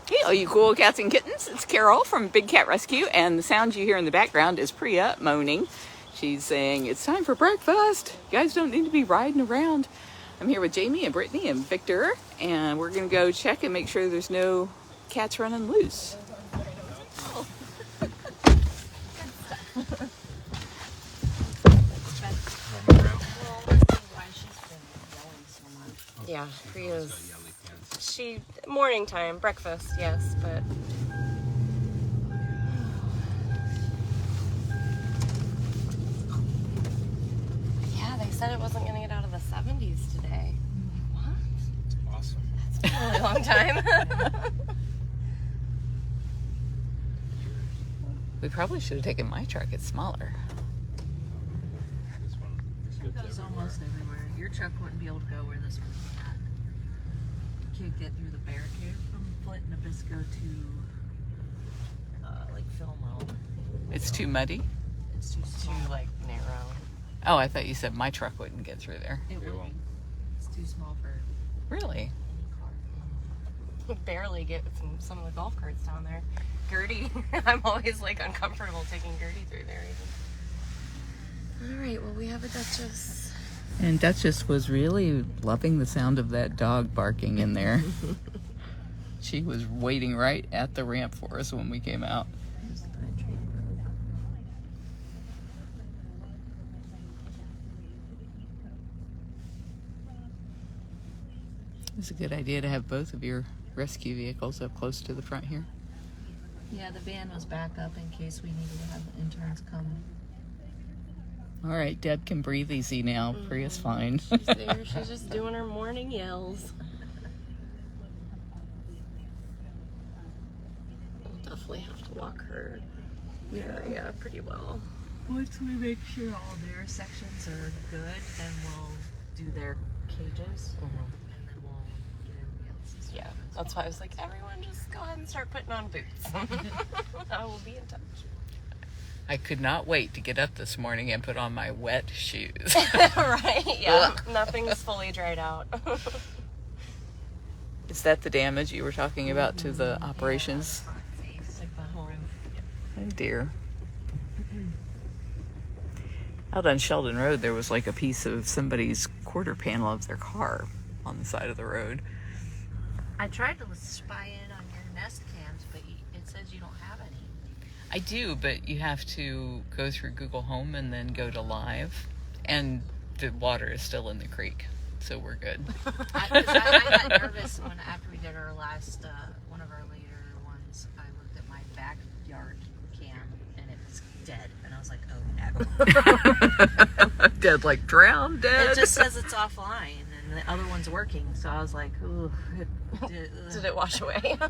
Hey, all you cool cats and kittens. It's Carol from Big Cat Rescue, and the sound you hear in the background is Priya moaning. She's saying, it's time for breakfast. You guys don't need to be riding around. I'm here with Jamie and Brittany and Victor, and we're going to go check and make sure there's no cats running loose. Yeah, Priya's. Morning time, breakfast, yes, but. Yeah, they said it wasn't going to get out of the 70s today. What? It's awesome. That's been a really long time. We probably should have taken my truck. It's smaller. It goes almost everywhere. Your truck wouldn't be able to go where this one's at. You can't get through the barricade from Flint, Nabisco to like Fillmore. It's too muddy? It's too Too, small. like, narrow. Oh, I thought you said my truck wouldn't get through there. It would be. It's too small for Really? any car. Barely get some of the golf carts down there. Gertie, I'm always like uncomfortable taking Gertie through there even. All right, well, we have a Duchess. And Duchess was really loving the sound of that dog barking in there. She was waiting right at the ramp for us when we came out. There's the Pine Tree Road. It's a good idea to have both of your rescue vehicles up close to the front here. Yeah, the van was back up in case we needed to have the interns come. All right, Deb can breathe easy now. Priya's fine. She's there. She's just doing her morning yells. We'll definitely have to walk her area pretty well. Once we make sure all their sections are good, then we'll do their cages. And then we'll get everybody else's. Yeah, that's why I was like, everyone just go ahead and start putting on boots. I will be in touch. I could not wait to get up this morning and put on my wet shoes. Right, yeah. Nothing's fully dried out. Is that the damage you were talking about to the operations? It's like the whole. Oh dear. Out on Sheldon Road, there was like a piece of somebody's quarter panel of their car on the side of the road. I tried to spy in on your Nest cams, but it says you don't have any. I do, but you have to go through Google Home and then go to Live, and the water is still in the creek, so we're good. I got nervous when after we did our last one of our later ones. I looked at my backyard cam and it was dead, and I was like, oh no. Dead like drowned, dead. It just says it's offline, and the other one's working. So I was like, ooh. Did it wash away? It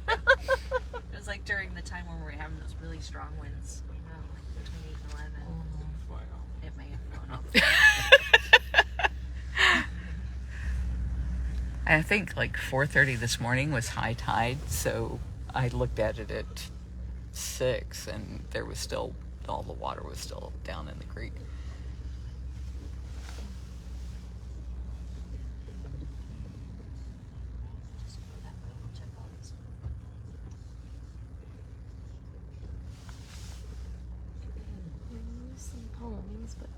was like during the time when we were having those really strong winds, like between 8 and 11. It may have gone off. I think like 4:30 this morning was high tide, so I looked at it at 6, and there was still, all the water was still down in the creek. Some poems, but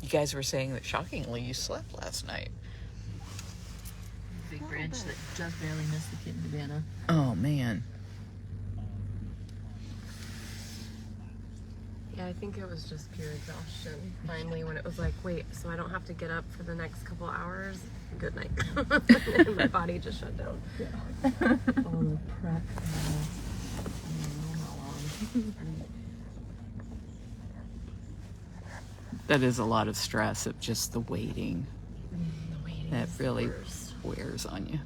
You guys were saying that shockingly you slept last night. Big branch that just barely missed the kitten cabana. Oh man. yeah, I think it was just pure exhaustion. Finally, when it was like, wait, so I don't have to get up for the next couple hours? Good night. And my body just shut down. All the prep. I don't know how long. That is a lot of stress of just the waiting. The waiting That is the really worst. wears on you.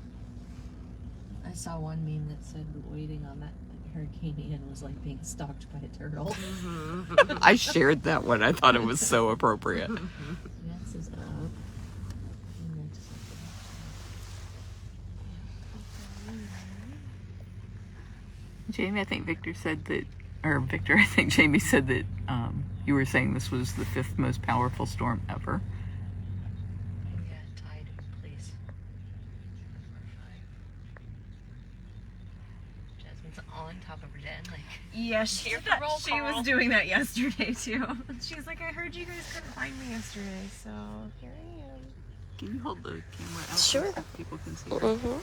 I saw one meme that said waiting on that Hurricane Ian was like being stalked by a turtle. I shared that one. I thought it was so appropriate. Yes, is up. Jamie, I think Victor said that, I think Jamie said that you were saying this was the 5th most powerful storm ever. Yeah, tide, please. Jasmine's on top of her den. Like, Yeah, she was doing that yesterday too. She's like, I heard you guys couldn't find me yesterday, so here I am. Can you hold the camera out Sure. so people can see her? Mm-hmm.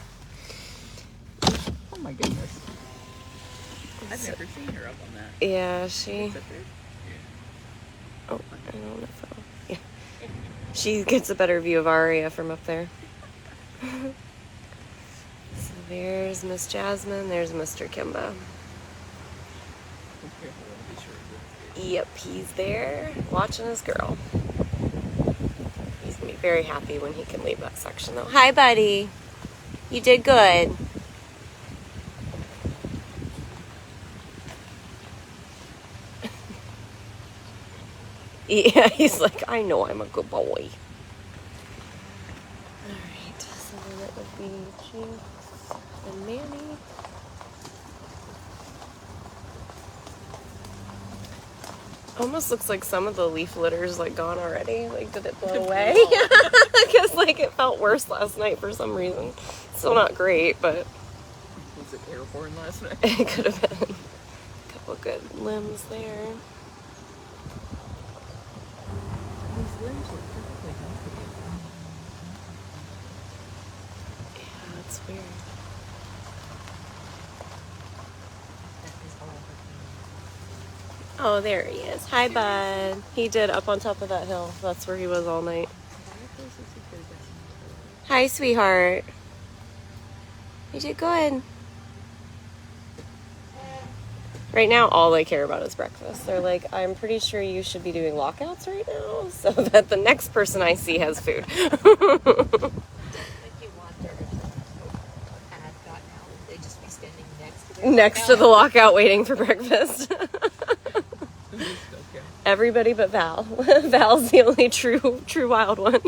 Oh my goodness. I've never seen her up on that. Yeah, she. It's up there. Oh, I don't know if I'll... Yeah. She gets a better view of Aria from up there. So there's Miss Jasmine, there's Mr. Kimba. Yep, he's there watching his girl. He's gonna be very happy when he can leave that section though. Hi, buddy. You did good. Yeah, he's like, I know I'm a good boy. Alright, so then it would be Chief and Manny. Almost looks like some of the leaf litter's like gone already. Like, did it blow away? Because like it felt worse last night for some reason. Still not great, but Was it airborne last night? it could have been a couple good limbs there. These limbs look perfectly healthy. Yeah, that's weird. Oh, there he is. Hi, bud. He did up on top of that hill. That's where he was all night. Hi, sweetheart. You did good. Right now, all they care about is breakfast. They're like, I'm pretty sure you should be doing lockouts right now so that the next person I see has food. Like you want their ad gotten out, they just be standing next to their Next to the lockout waiting for breakfast. Okay. Everybody but Val. Val's the only true wild one.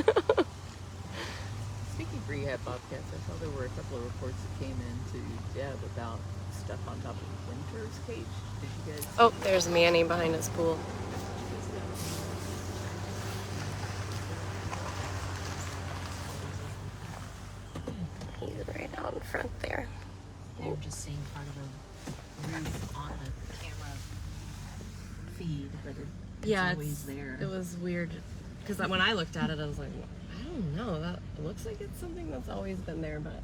Speaking of rehab bobcats, I saw there were a couple of reports that came in to Deb about stuff on top of Winter's cage. Did you guys? Oh, there's Manny behind his pool. He's right out in front there. They're just seeing part of the roof on the camera feed, but it's always there. It was weird because when I looked at it, I was like, I don't know. That looks like it's something that's always been there, but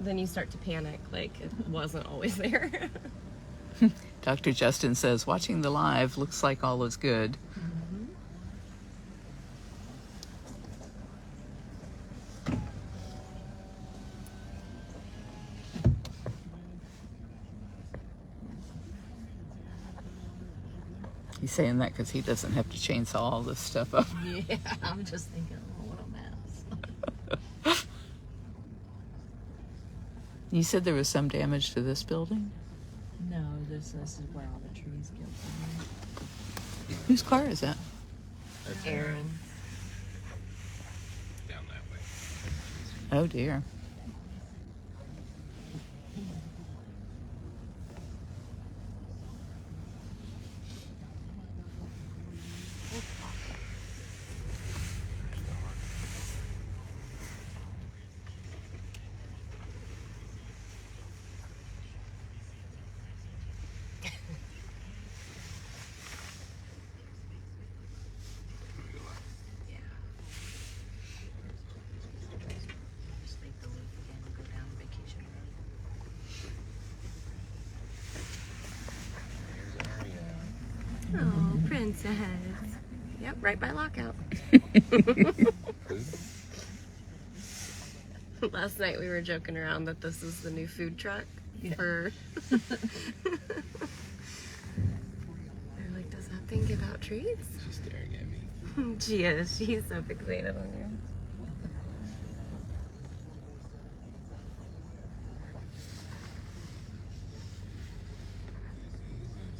then you start to panic, like it wasn't always there. Dr. Justin says, watching the live looks like all is good. He's saying that because he doesn't have to chainsaw all this stuff up. Yeah, I'm just thinking, oh, what a mess. You said there was some damage to this building? No, this is where all the trees killed. Whose car is that? Aaron. Down that way. Oh dear. Just make the loop again and go down Vacation Road. Oh, princess. Yep, right by lockout. Last night we were joking around that this is the new food truck for. They're like, does that thing give out treats? She's staring at me. She is. She's so fixated on you.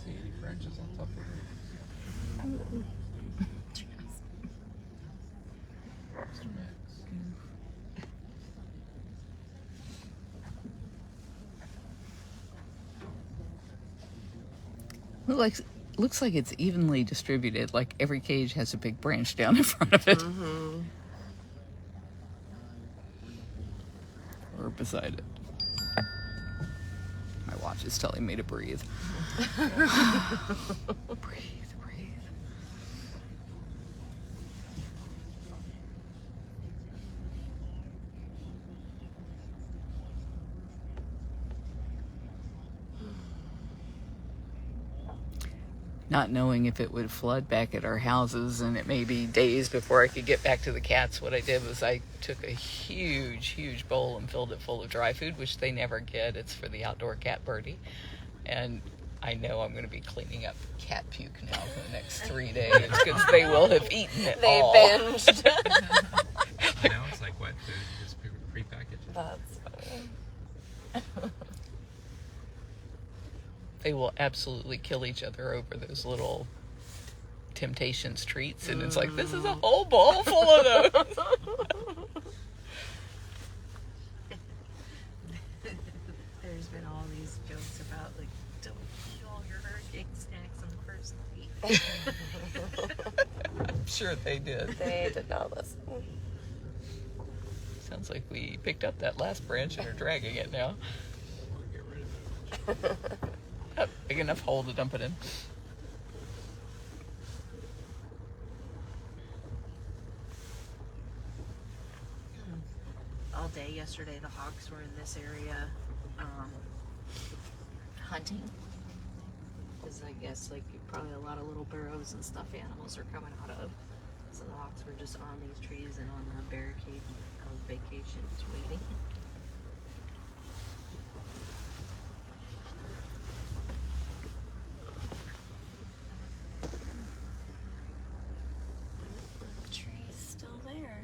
See any branches on top of her? Mr. Max. Looks like it's evenly distributed. Like every cage has a big branch down in front of it. Mm-hmm. Or beside it. My watch just telling me to breathe. Breathe. Not knowing if it would flood back at our houses, and it may be days before I could get back to the cats, what I did was I took a huge bowl and filled it full of dry food, which they never get. It's for the outdoor cat birdie. And I know I'm going to be cleaning up cat puke now for the next 3 days because they will have eaten it all. They binged. Now it's like wet food, you just pre-package it. That's funny. They will absolutely kill each other over those little Temptations treats, and it's like, this is a whole bowl full of those. There's been all these jokes about, like, don't eat all your hurricane snacks on the first night. I'm sure they did. They did not listen. Sounds like we picked up that last branch and are dragging it now. We'll get rid of it. Oh, big enough hole to dump it in. All day yesterday, the hawks were in this area hunting. Because I guess, like, probably a lot of little burrows and stuff animals are coming out of. So the hawks were just on these trees and on the barricade of vacations waiting. Tree's still there.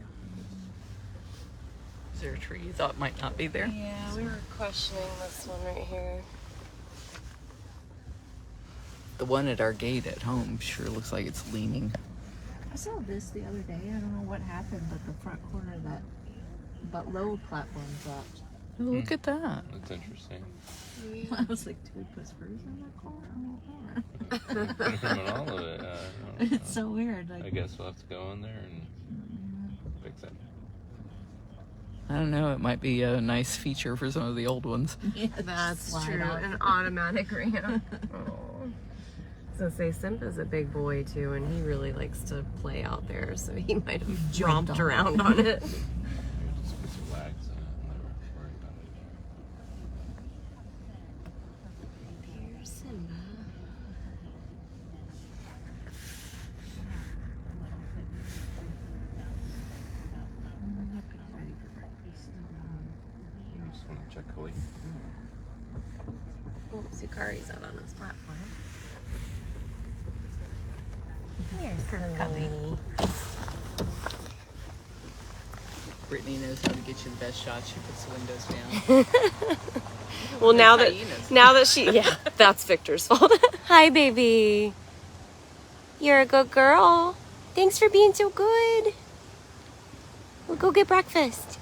Is there a tree you thought might not be there? Yeah, we were questioning this one right here. The one at our gate at home sure looks like it's leaning. I saw this the other day. I don't know what happened, but the front corner of that low platform dropped. Oh, look at that. That's interesting. I was like, did we put spruce in that corner? From all of it, I don't know. It's so weird. Like, I guess we'll have to go in there and fix it. I don't know, it might be a nice feature for some of the old ones. yeah, That's slide true. out. An automatic ramp. Oh. So say Simba's a big boy too, and he really likes to play out there, so he might have romped around on it. Just put some wax in it and never worry about it. Dear Simba. I just want to check Khalid. Oh, Sukari's out on his platform. Here's Cubby. Brittany knows how to get you the best shot. She puts the windows down. Well, now hyenas. that she, yeah, that's Victor's fault. Hi, baby. You're a good girl. Thanks for being so good. We'll go get breakfast.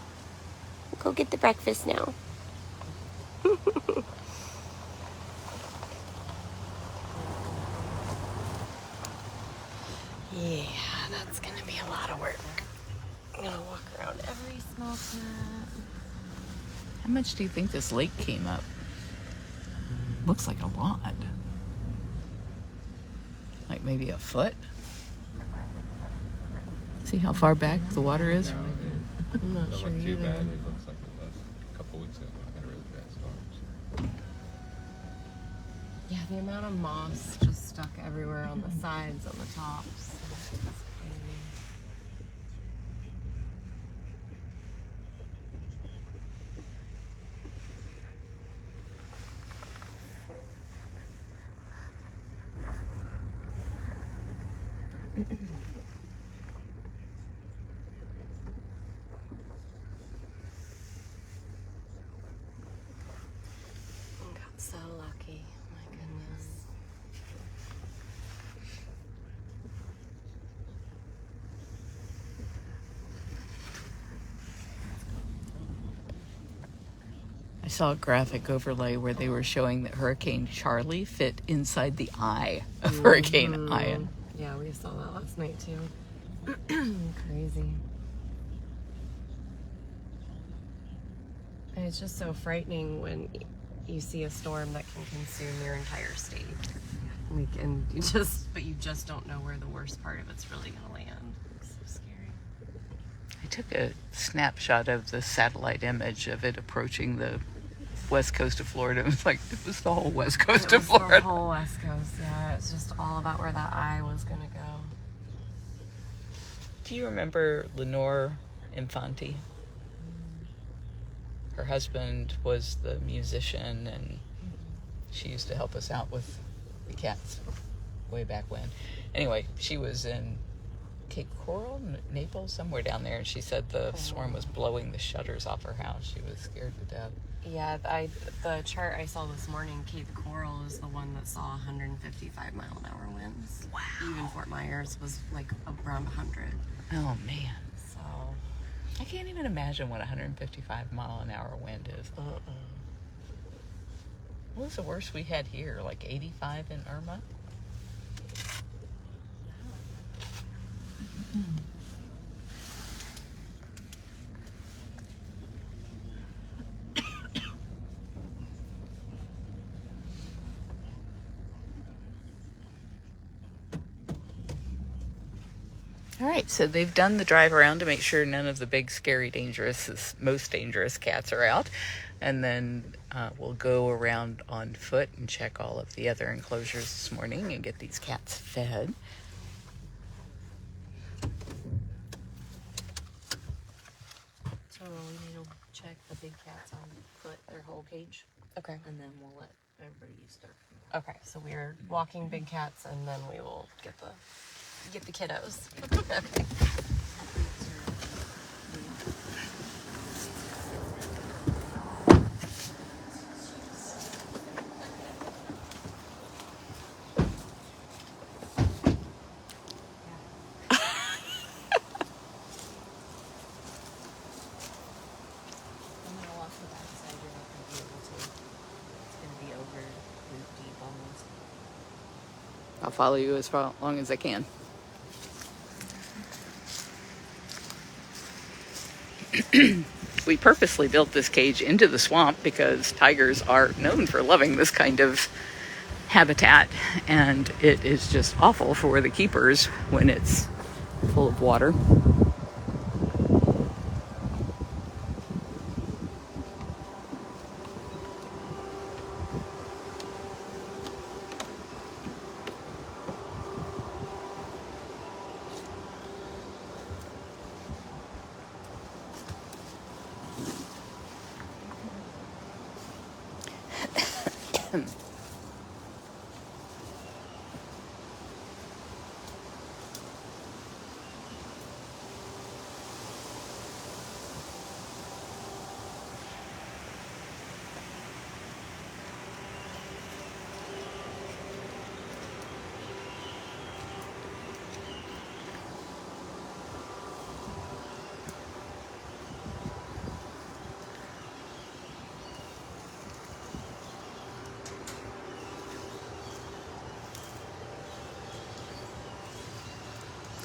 We'll go get the breakfast now. Yeah, that's gonna be a lot of work. I'm gonna walk around every small plant. How much do you think this lake came up? Looks like a lot. Like maybe a foot? See how far back the water is? I'm not Doesn't sure look too either. bad. It looks like it was a couple weeks ago. We had really bad storms. Yeah, the amount of moss just stuck everywhere on the sides, on the tops. It's crazy. I got so lucky. My goodness. I saw a graphic overlay where they were showing that Hurricane Charlie fit inside the eye of Hurricane Ian. Yeah, we saw that last night too. Crazy. And it's just so frightening when you see a storm that can consume your entire state. But you just don't know where the worst part of it's really gonna land. It's so scary. I took a snapshot of the satellite image of it approaching the west coast of Florida. It was like, it was the whole west coast of Florida. The whole west coast, yeah. It's just all about where that eye was gonna go. Do you remember Lenore Infante? Her husband was the musician, and she used to help us out with the cats way back when. Anyway, she was in Cape Coral, Naples, somewhere down there, and she said the storm was blowing the shutters off her house. She was scared to death. Yeah, the chart I saw this morning, Cape Coral is the one that saw 155 mile an hour winds. Wow. Even Fort Myers was like around 100. Oh, man. So, I can't even imagine what 155 mile an hour wind is. What was the worst we had here? Like 85 in Irma? All right, so they've done the drive around to make sure none of the big, scary, most dangerous cats are out. And then we'll go around on foot and check all of the other enclosures this morning and get these cats fed. So we need to check the big cats on foot, their whole cage, okay. and then we'll let everybody start. Okay, so we're walking big cats and then we will get the kiddos. Okay. I'm gonna walk the backside. You're not gonna be able to. It's gonna be over root deep almost. I'll follow you as long as I can. We purposely built this cage into the swamp because tigers are known for loving this kind of habitat, and it is just awful for the keepers when it's full of water.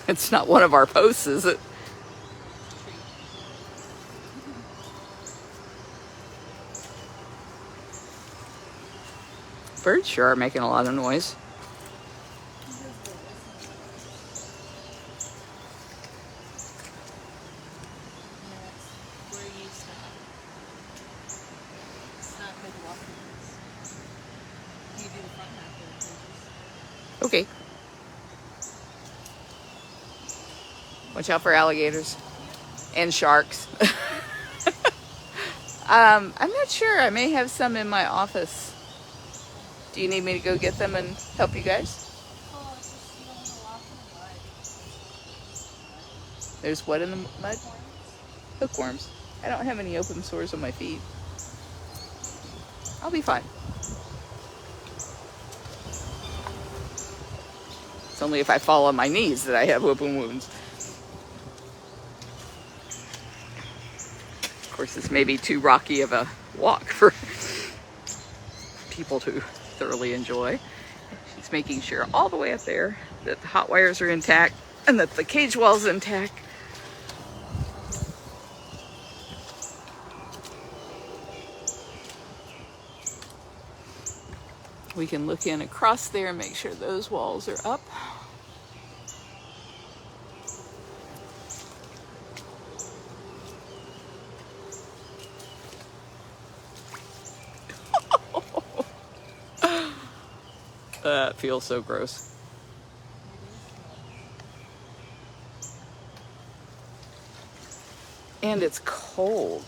It's not one of our posts, is it? Birds sure are making a lot of noise. Where you stop. It's not good walking. You do the front half of the cages. Okay. Watch out for alligators and sharks. I'm not sure. I may have some in my office. Do you need me to go get them and help you guys? Oh, it's just you don't want to walk in the mud. There's what in the mud? Hookworms. I don't have any open sores on my feet. I'll be fine. It's only if I fall on my knees that I have open wounds. Of course, this may be too rocky of a walk for people to thoroughly enjoy. She's making sure all the way up there that the hot wires are intact and that the cage wall's intact. We can look in across there and make sure those walls are up. That feels so gross. And it's cold.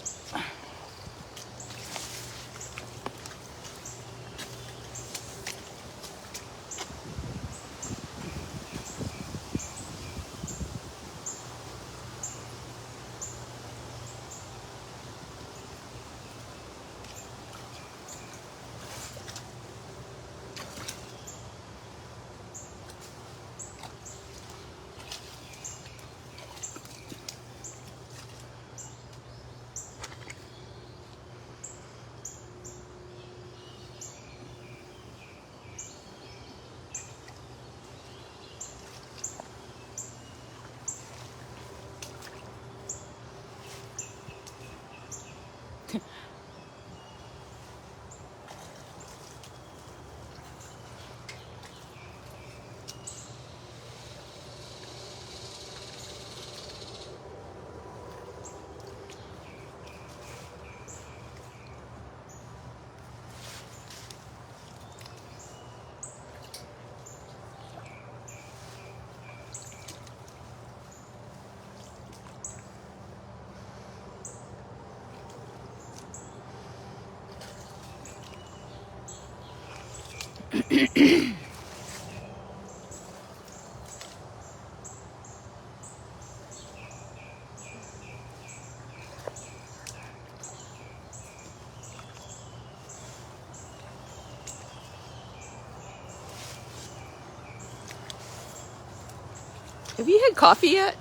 Have you had coffee yet?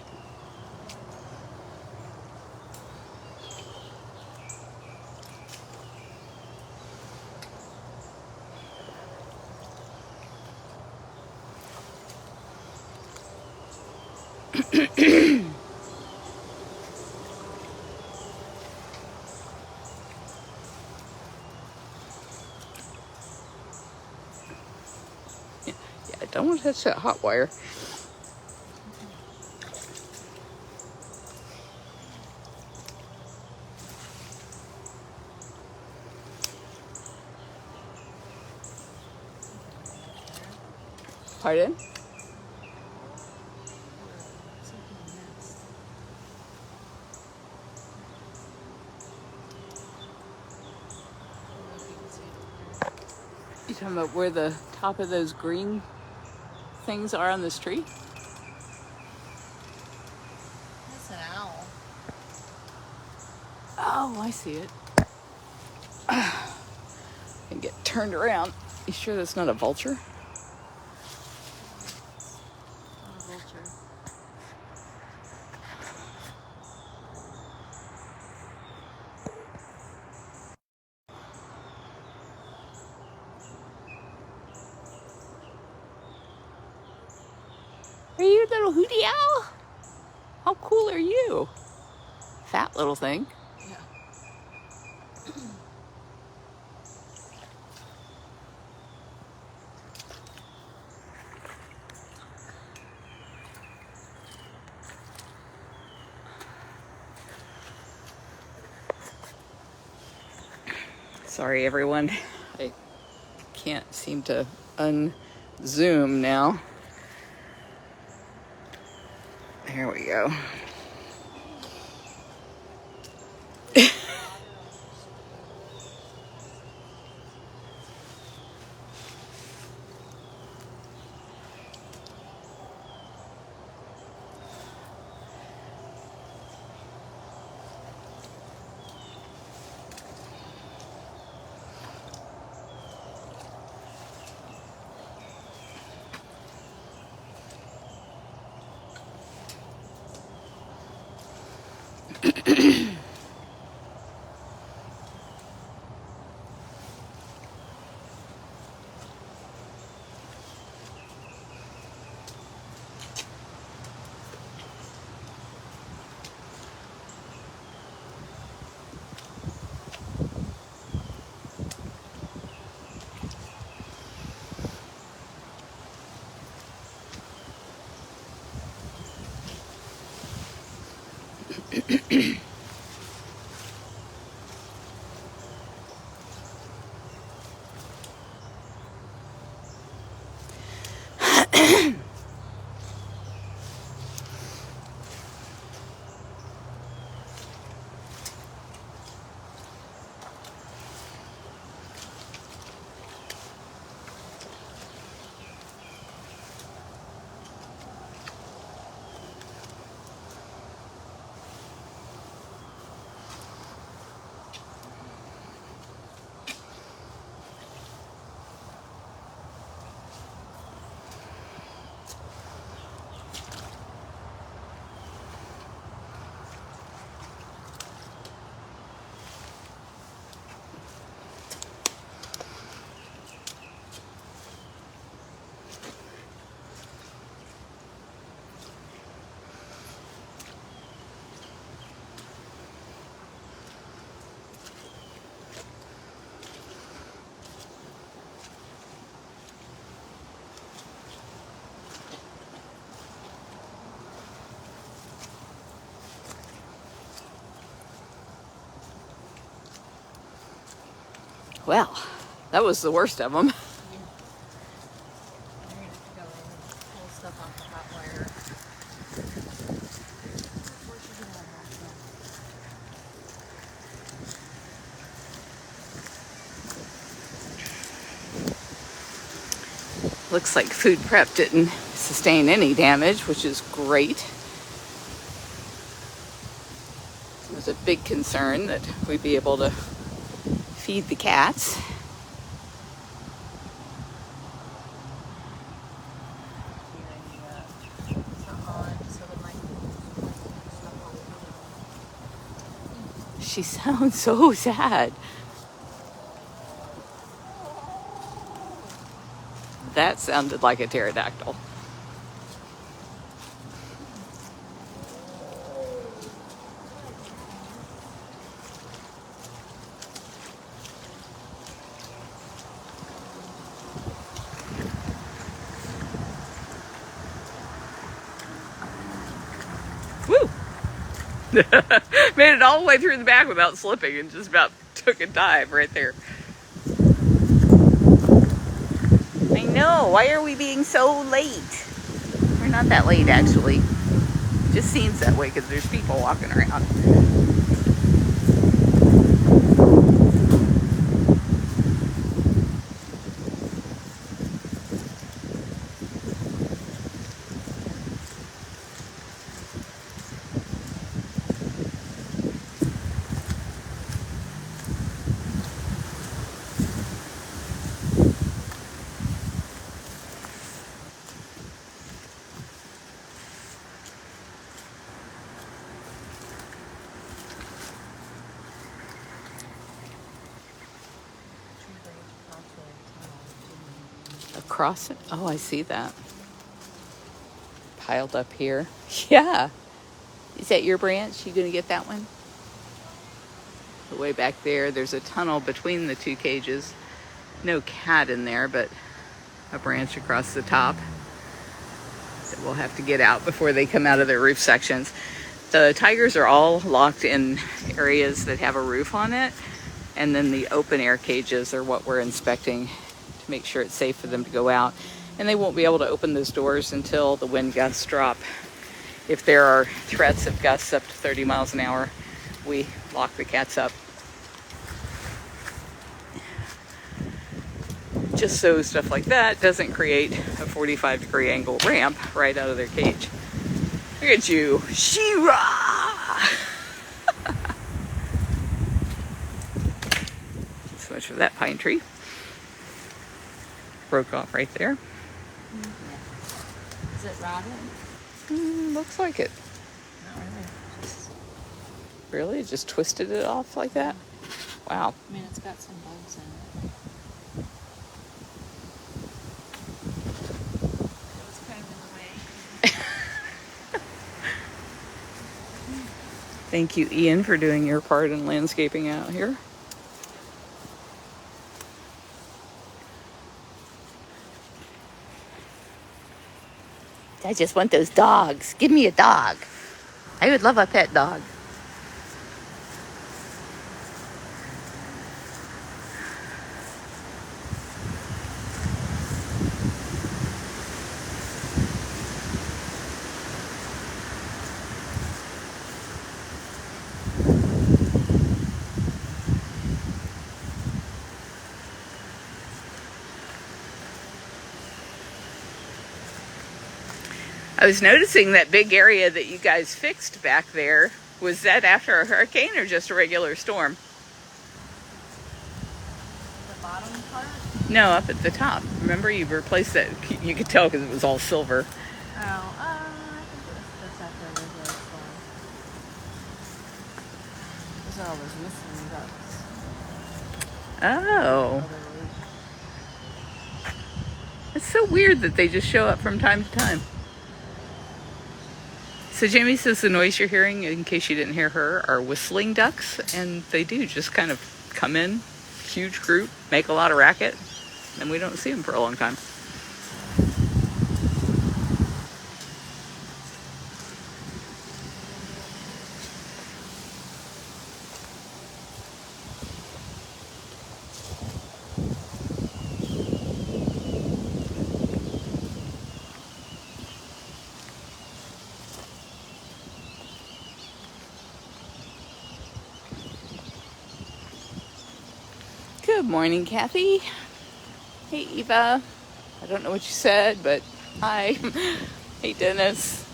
Yeah, I don't want to touch that hot wire. Pardon? You talking about where the top of those green things are on this tree? That's an owl. Oh, I see it. And get turned around. You sure that's not a vulture? Not a vulture. Are you a little hootie owl? How cool are you? Fat little thing. Yeah. Sorry, everyone. I can't seem to unzoom now. There we go. Well, that was the worst of them. Pull stuff off the hot wire. Looks like food prep didn't sustain any damage, which is great. It was a big concern that we'd be able to feed the cats. She sounds so sad. That sounded like a pterodactyl. Woo! Made it all the way through the back without slipping and just about took a dive right there. I know, why are we being so late? We're not that late actually. It just seems that way because there's people walking around. Across it? Oh, I see that. Piled up here. Yeah. Is that your branch? You gonna get that one? The way back there, there's a tunnel between the two cages. No cat in there, but a branch across the top that we'll have to get out before they come out of their roof sections. The tigers are all locked in areas that have a roof on it, and then the open air cages are what we're inspecting to make sure it's safe for them to go out. And they won't be able to open those doors until the wind gusts drop. If there are threats of gusts up to 30 miles an hour, we lock the cats up. Just so stuff like that doesn't create a 45-degree angle ramp right out of their cage. Look at you, Shira! So much for that pine tree. Broke off right there. Is it rotted? Looks like it. Not really. Really? Just twisted it off like that? Wow. I mean, it's got some bugs in it. It was kind of in the way. Thank you, Ian, for doing your part in landscaping out here. I just want those dogs. Give me a dog. I would love a pet dog. I was noticing that big area that you guys fixed back there. Was that after a hurricane or just a regular storm? The bottom part? No, up at the top. Remember you replaced that? You could tell because it was all silver. Oh, I think it was just after a regular storm. Those are all those missing ducks. Oh. It's so weird that they just show up from time to time. So Jamie says the noise you're hearing, in case you didn't hear her, are whistling ducks. And they do just kind of come in, huge group, make a lot of racket, and we don't see them for a long time. Good morning, Kathy. Hey, Eva. I don't know what you said, but hi. Hey, Dennis.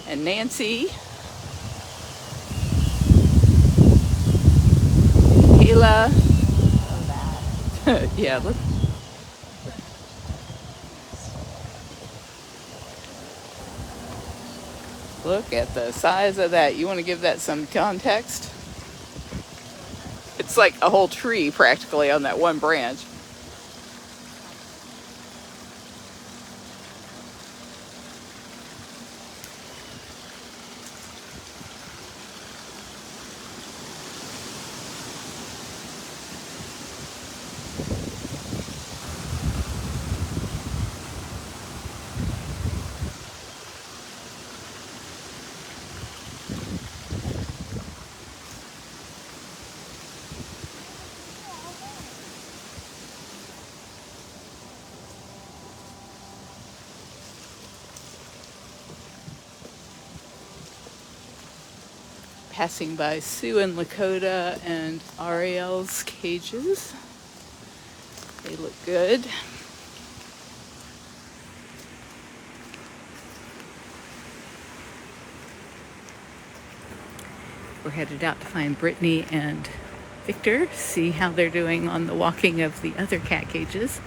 And Nancy. Kayla. Yeah, look. Look at the size of that. You want to give that some context? It's like a whole tree practically on that one branch. Passing by Sue and Lakota and Ariel's cages. They look good. We're headed out to find Brittany and Victor, see how they're doing on the walking of the other cat cages.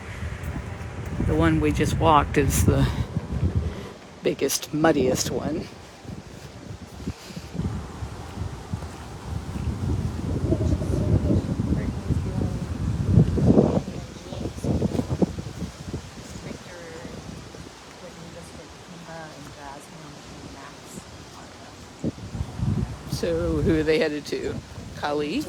The one we just walked is the biggest, muddiest one. So who are they headed to? Kali?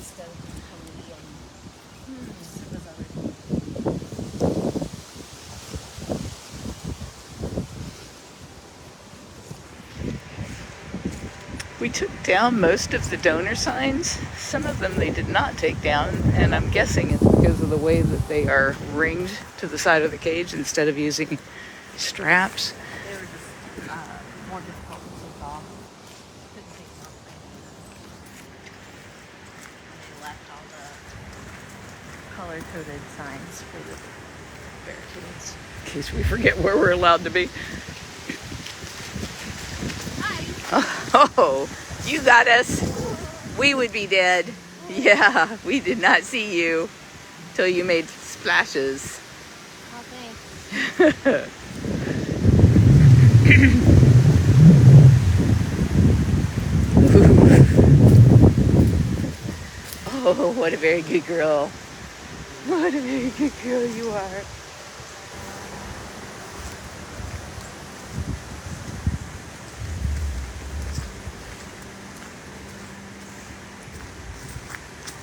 We took down most of the donor signs. Some of them they did not take down, and I'm guessing it's because of the way that they are ringed to the side of the cage instead of using straps. They were just more difficult to take off. Couldn't take them off. They left all the color-coded signs for the barricades. In case we forget where we're allowed to be. Oh, you got us. We would be dead. Yeah, we did not see you till you made splashes. Oh, thanks. Oh, what a very good girl. What a very good girl you are.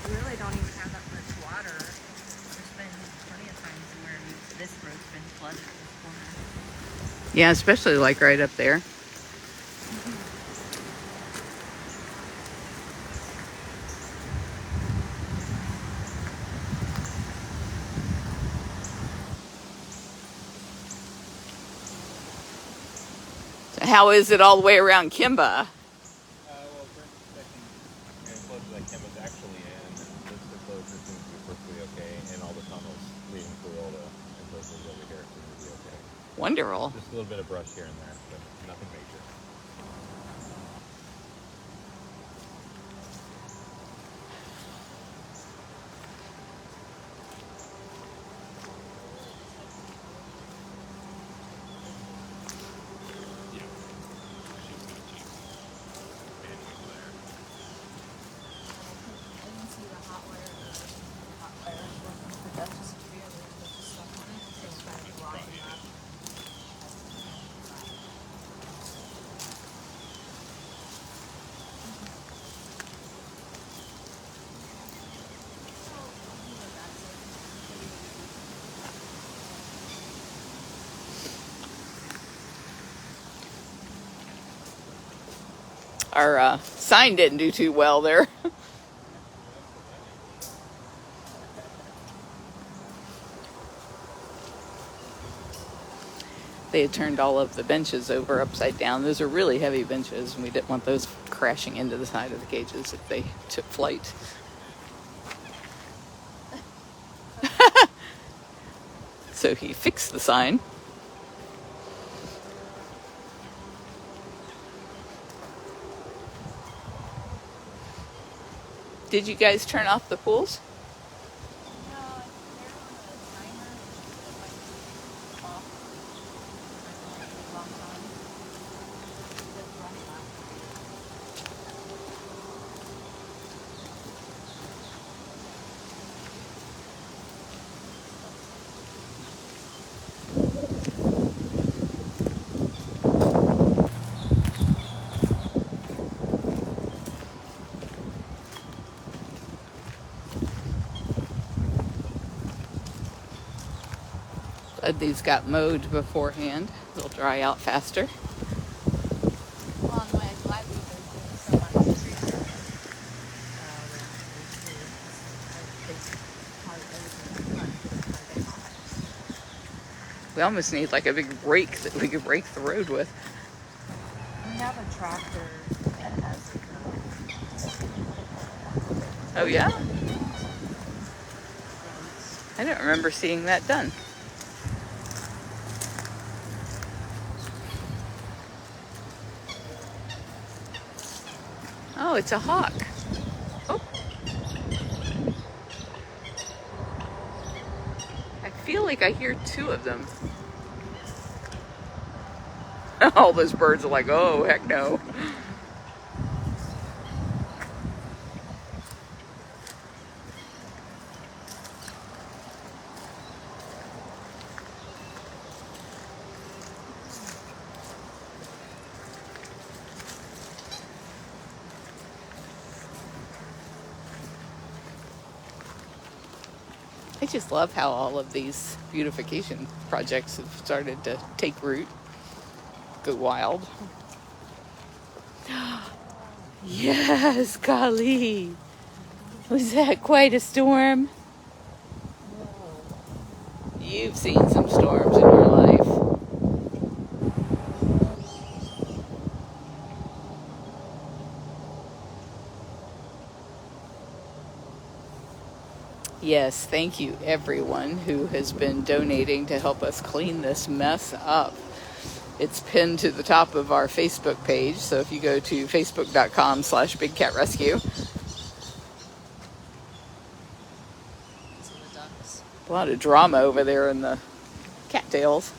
We really don't even have that much water. There's been plenty of times where this road's been flooded at this corner. Yeah, especially like right up there. So how is it all the way around Kimba? Well, Brent's checking enclosures that Kim was actually in. This enclosure seems to be perfectly okay, and all the tunnels leading through all the enclosures over here seem to be okay. Wonderful. Just a little bit of brush here and there. But Our sign didn't do too well there. They had turned all of the benches over upside down. Those are really heavy benches, and we didn't want those crashing into the side of the cages if they took flight. So he fixed the sign. Did you guys turn off the pools? These got mowed beforehand. They'll dry out faster. We almost need like a big rake that we could rake the road with. We have a tractor that has Oh yeah? I don't remember seeing that done. Oh, it's a hawk. Oh. I feel like I hear two of them. All those birds are like, oh, heck no. I just love how all of these beautification projects have started to take root, go wild. Yes, golly. Was that quite a storm? You've seen some storms in your life. Yes, thank you everyone who has been donating to help us clean this mess up. It's pinned to the top of our Facebook page, so if you go to facebook.com/BigCatRescue. A lot of drama over there in the cattails.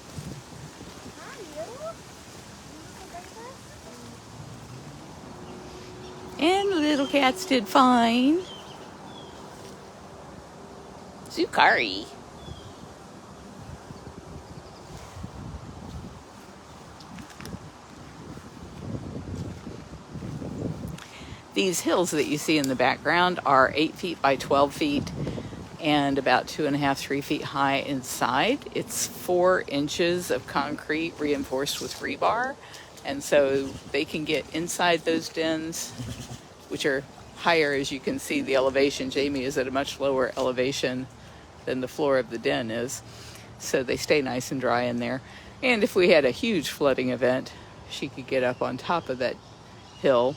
And the little cats did fine. Zukari. These hills that you see in the background are 8 feet by 12 feet and about 2.5, 3 feet high inside. It's 4 inches of concrete reinforced with rebar. And so they can get inside those dens, which are higher, as you can see the elevation. Jamie is at a much lower elevation than the floor of the den is. So they stay nice and dry in there. And if we had a huge flooding event, she could get up on top of that hill.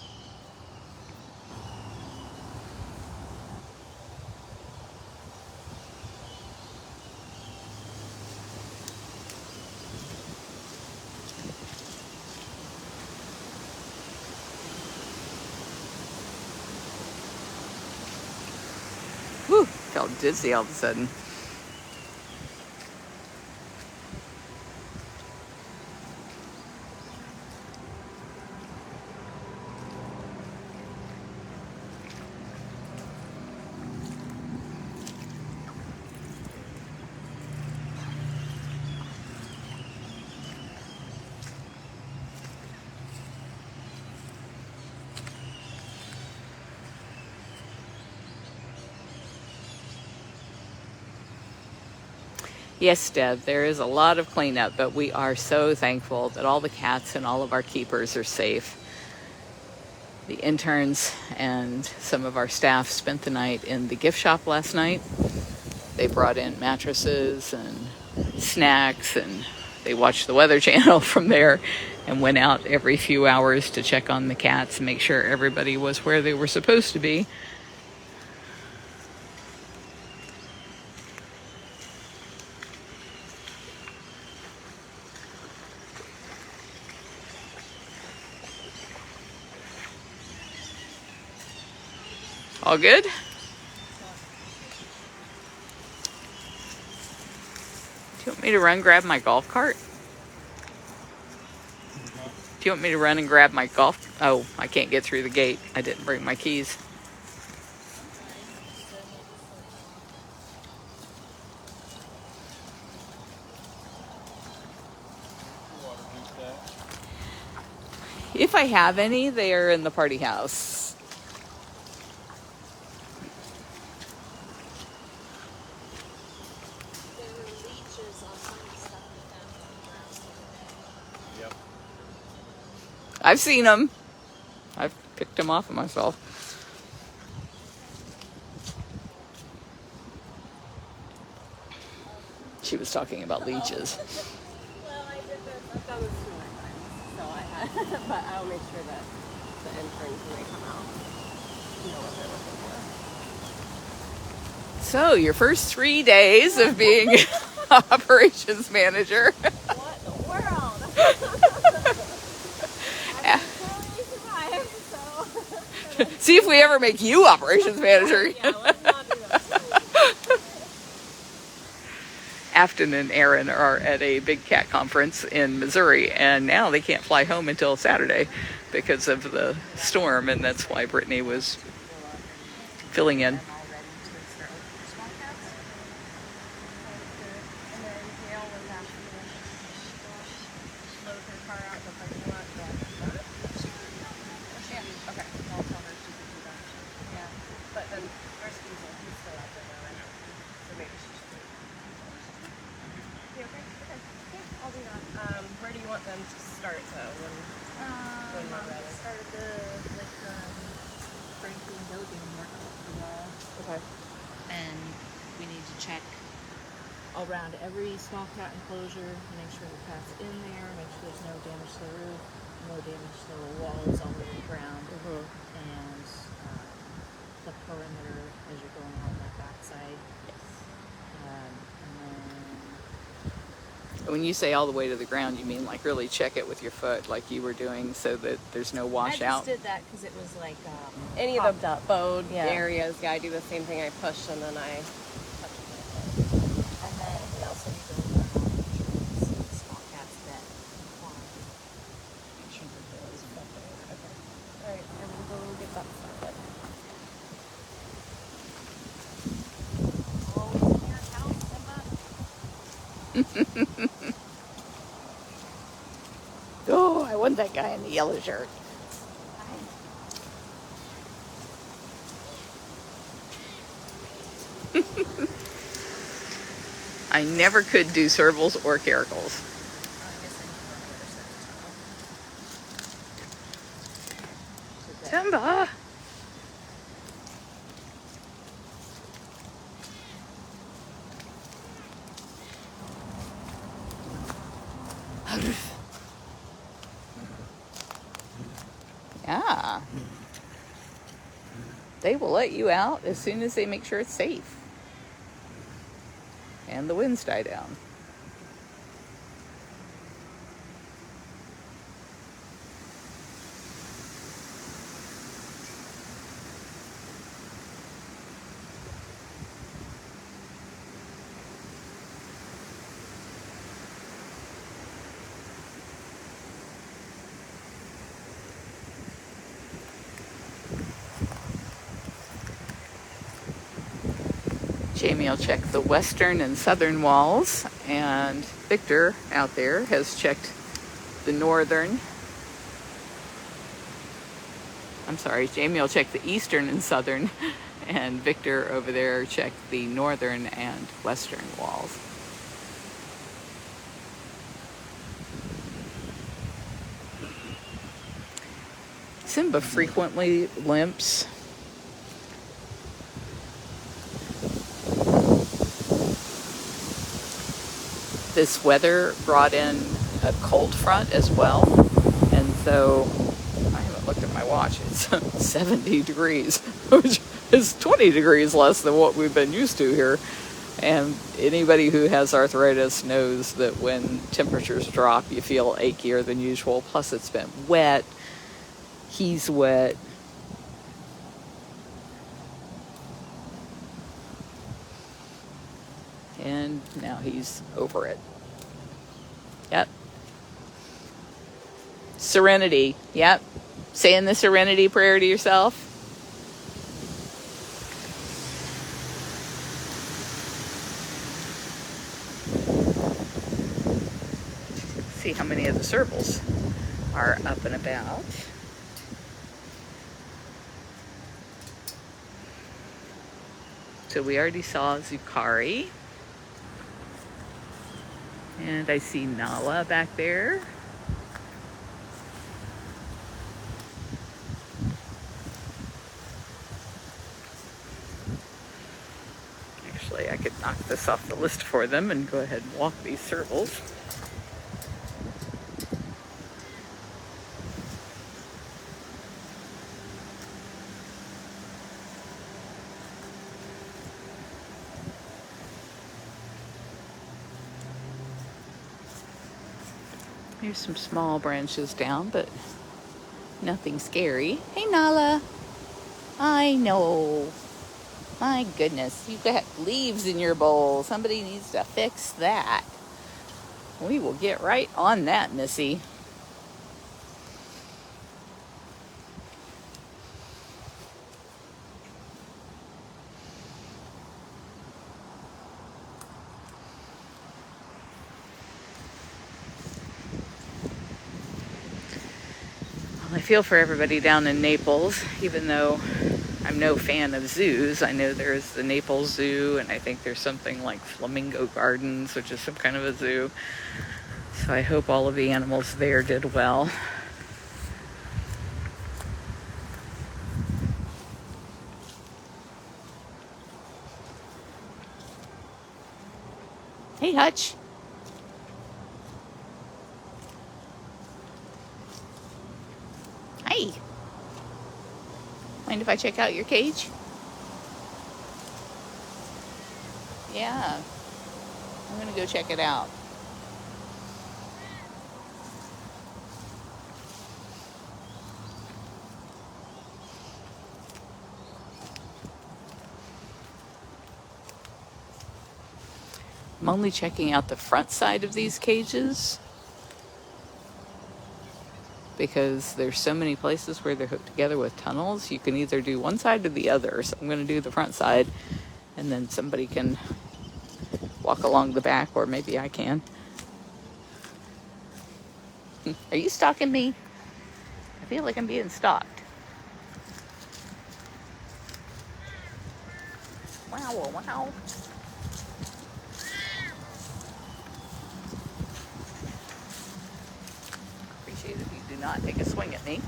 Whew, felt dizzy all of a sudden. Yes, Deb, there is a lot of cleanup, but we are so thankful that all the cats and all of our keepers are safe. The interns and some of our staff spent the night in the gift shop last night. They brought in mattresses and snacks, and they watched the Weather Channel from there and went out every few hours to check on the cats and make sure everybody was where they were supposed to be. All good? Do you want me to run grab my golf cart? Do you want me to run and grab my golf? Oh, I can't get through the gate. I didn't bring my keys. If I have any, they are in the party house. I've seen them. I've picked them off of myself. She was talking about leeches. Well, I did this. I've done this 2 more times, so I had, but I'll make sure that the interns, when they come out, know what they're looking for. So, your first 3 days of being operations manager. What in the world? See if we ever make you operations manager. Yeah, let's not do that. Afton and Aaron are at a big cat conference in Missouri, and now they can't fly home until Saturday because of the storm, and that's why Brittany was filling in. Where do you want them to start though? When we're ready? Start at the Franklin building work up the wall. Okay. And we need to check around every small cat enclosure, make sure the cat's in there, make sure there's no damage to the roof, no damage to the walls all the way around, and the perimeter as you're going on the backside. When you say all the way to the ground, you mean like really check it with your foot like you were doing so that there's no I washout? just did that because it was like Any of the bowed Yeah. areas, yeah, I do the same thing. I push and then I touch it. and then we also need to look around and make sure it's small cats that farm. Make sure that there is nothing. Okay. All right, and we'll get that started. Always in your house, Simba. Oh, I want that guy in the yellow shirt. I never could do servals or caracals. Simba! Yeah. They will let you out as soon as they make sure it's safe. And the winds die down. Jamie will check the western and southern walls, and Victor out there has checked the northern. I'm sorry, Jamie will check the eastern and southern, and Victor over there checked the northern and western walls. Simba frequently limps. This weather brought in a cold front as well, and so I haven't looked at my watch. It's 70 degrees, which is 20 degrees less than what we've been used to here. And anybody who has arthritis knows that when temperatures drop, you feel achier than usual. Plus, it's been wet. He's wet. And now he's over it. Yep. Serenity. Yep. Saying the serenity prayer to yourself. See how many of the servals are up and about. So we already saw Zucari. And I see Nala back there. Actually, I could knock this off the list for them and go ahead and walk these servals. There's some small branches down, but nothing scary. Hey, Nala. I know. My goodness, you've got leaves in your bowl. Somebody needs to fix that. We will get right on that, Missy. I feel for everybody down in Naples, even though I'm no fan of zoos. I know there's the Naples Zoo, and I think there's something like Flamingo Gardens, which is some kind of a zoo. So I hope all of the animals there did well. Hey, Hutch. Hey. Mind if I check out your cage? Yeah. I'm gonna go check it out. I'm only checking out the front side of these cages because there's so many places where they're hooked together with tunnels. You can either do one side or the other. So I'm going to do the front side, and then somebody can walk along the back, or maybe I can. Are you stalking me? I feel like I'm being stalked. Wow, wow. Appreciate it if you do not take a swing at me.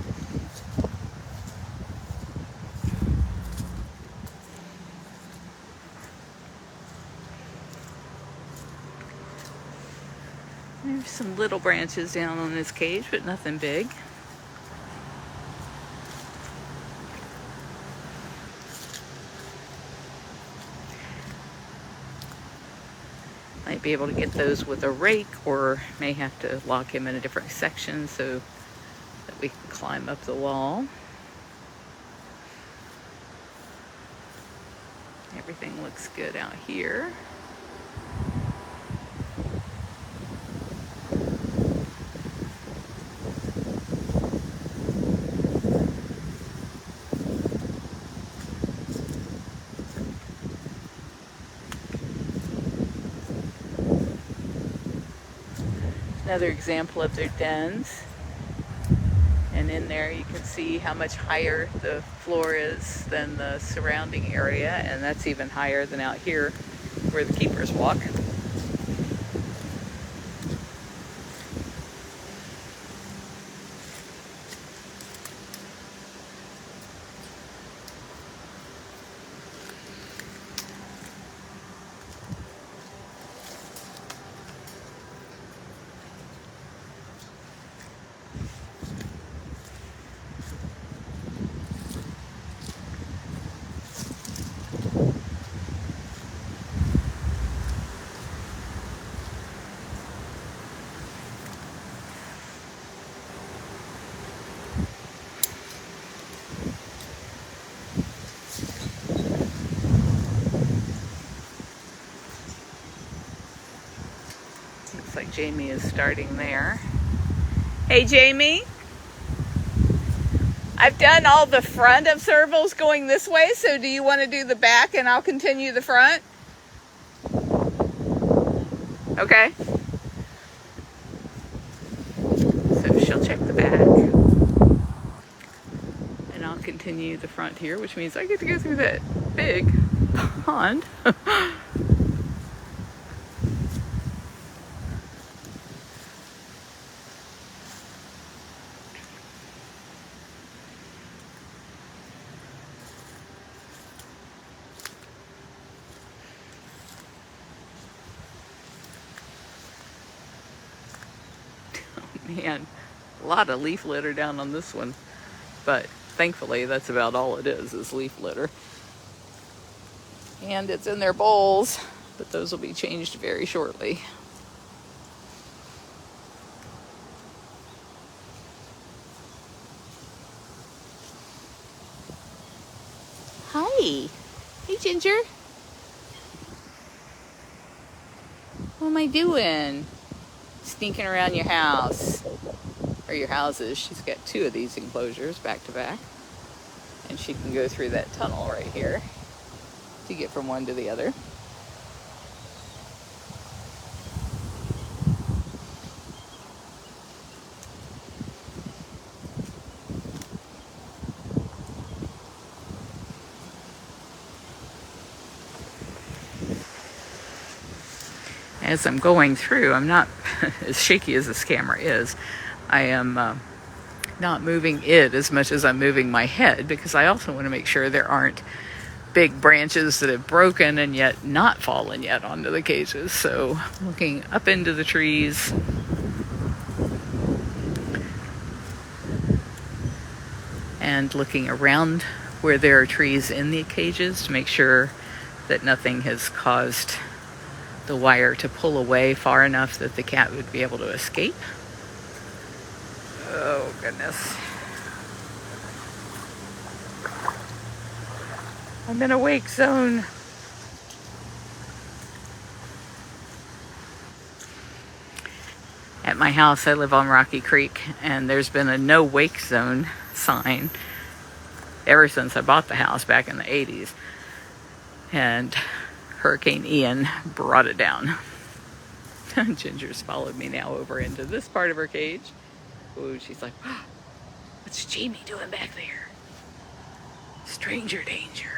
There's some little branches down on this cage, but nothing big. Might be able to get those with a rake, or may have to lock him in a different section so that we can climb up the wall. Everything looks good out here. Another example of their dens. And in there you can see how much higher the floor is than the surrounding area, and that's even higher than out here where the keepers walk. Looks like Jamie is starting there. Hey, Jamie. I've done all the front of servals going this way, so do you want to do the back and I'll continue the front? Okay. So she'll check the back. And I'll continue the front here, which means I get to go through that big pond. Man, a lot of leaf litter down on this one, but thankfully that's about all it is leaf litter. And it's in their bowls, but those will be changed very shortly. Hi. Hey, Ginger. What am I doing? Sneaking around your house, or your houses. She's got 2 of these enclosures back to back, and she can go through that tunnel right here to get from one to the other. As I'm going through, I'm not, as shaky as this camera is, I am not moving it as much as I'm moving my head, because I also want to make sure there aren't big branches that have broken and yet not fallen yet onto the cages. So looking up into the trees. And looking around where there are trees in the cages to make sure that nothing has caused the wire to pull away far enough that the cat would be able to escape. Oh, goodness. I'm in a wake zone. At my house, I live on Rocky Creek, and there's been a no wake zone sign ever since I bought the house back in the 80s. And Hurricane Ian brought it down. Ginger's followed me now over into this part of her cage. Ooh, she's like, oh, what's Jamie doing back there? Stranger danger.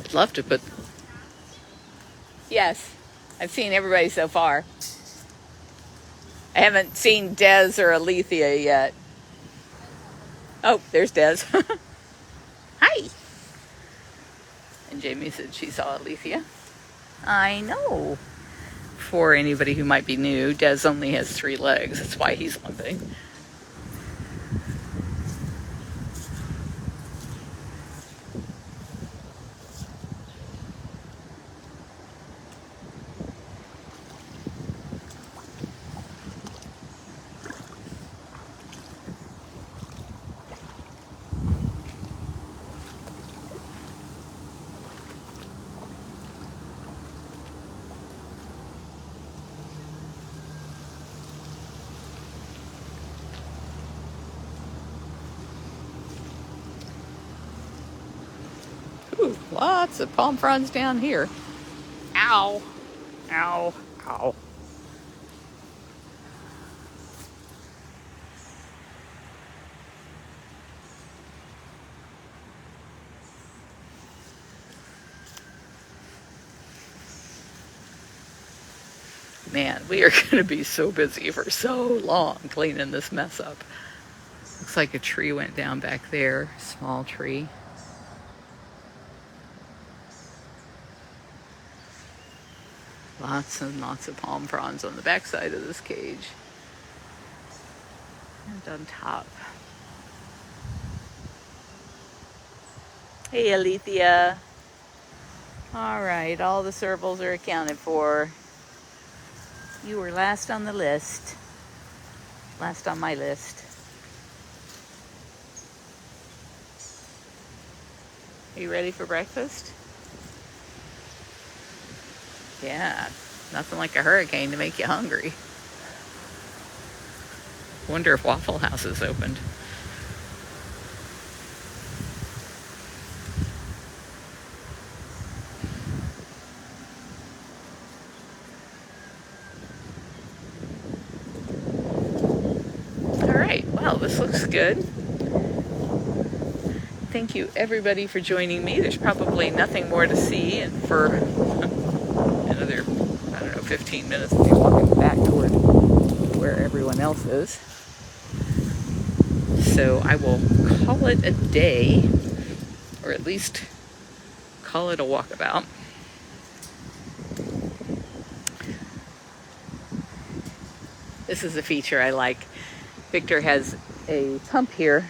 I'd love to put... Yes, I've seen everybody so far. I haven't seen Des or Alethea yet. Oh, there's Des. Hi. And Jamie said she saw Alethea. I know. For anybody who might be new, Des only has 3 legs. That's why he's limping. Ooh, lots of palm fronds down here. Ow. Ow. Ow. Man, we are going to be so busy for so long cleaning this mess up. Looks like a tree went down back there. Small tree. Lots and lots of palm fronds on the back side of this cage. And on top. Hey, Alethea. All right, all the servals are accounted for. You were last on the list. Last on my list. Are you ready for breakfast? Yeah, nothing like a hurricane to make you hungry. Wonder if Waffle House is opened. All right, well, this looks good. Thank you everybody for joining me. There's probably nothing more to see, and for another, 15 minutes I'll be walking back toward where everyone else is. So I will call it a day, or at least call it a walkabout. This is a feature I like. Victor has a pump here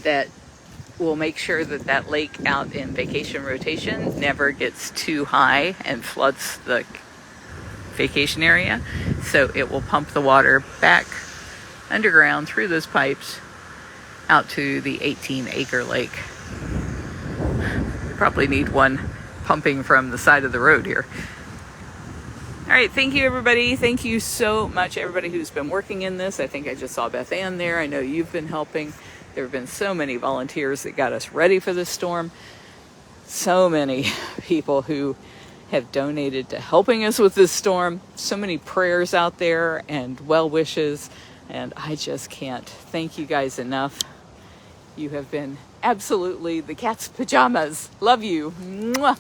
that will make sure that that lake out in vacation rotation never gets too high and floods the vacation area. So it will pump the water back underground through those pipes out to the 18-acre lake. We probably need one pumping from the side of the road here. All right, thank you everybody. Thank you so much everybody who's been working in this. I think I just saw Beth Ann there. I know you've been helping. There have been so many volunteers that got us ready for this storm. So many people who have donated to helping us with this storm. So many prayers out there and well wishes. And I just can't thank you guys enough. You have been absolutely the cat's pajamas. Love you. Mwah.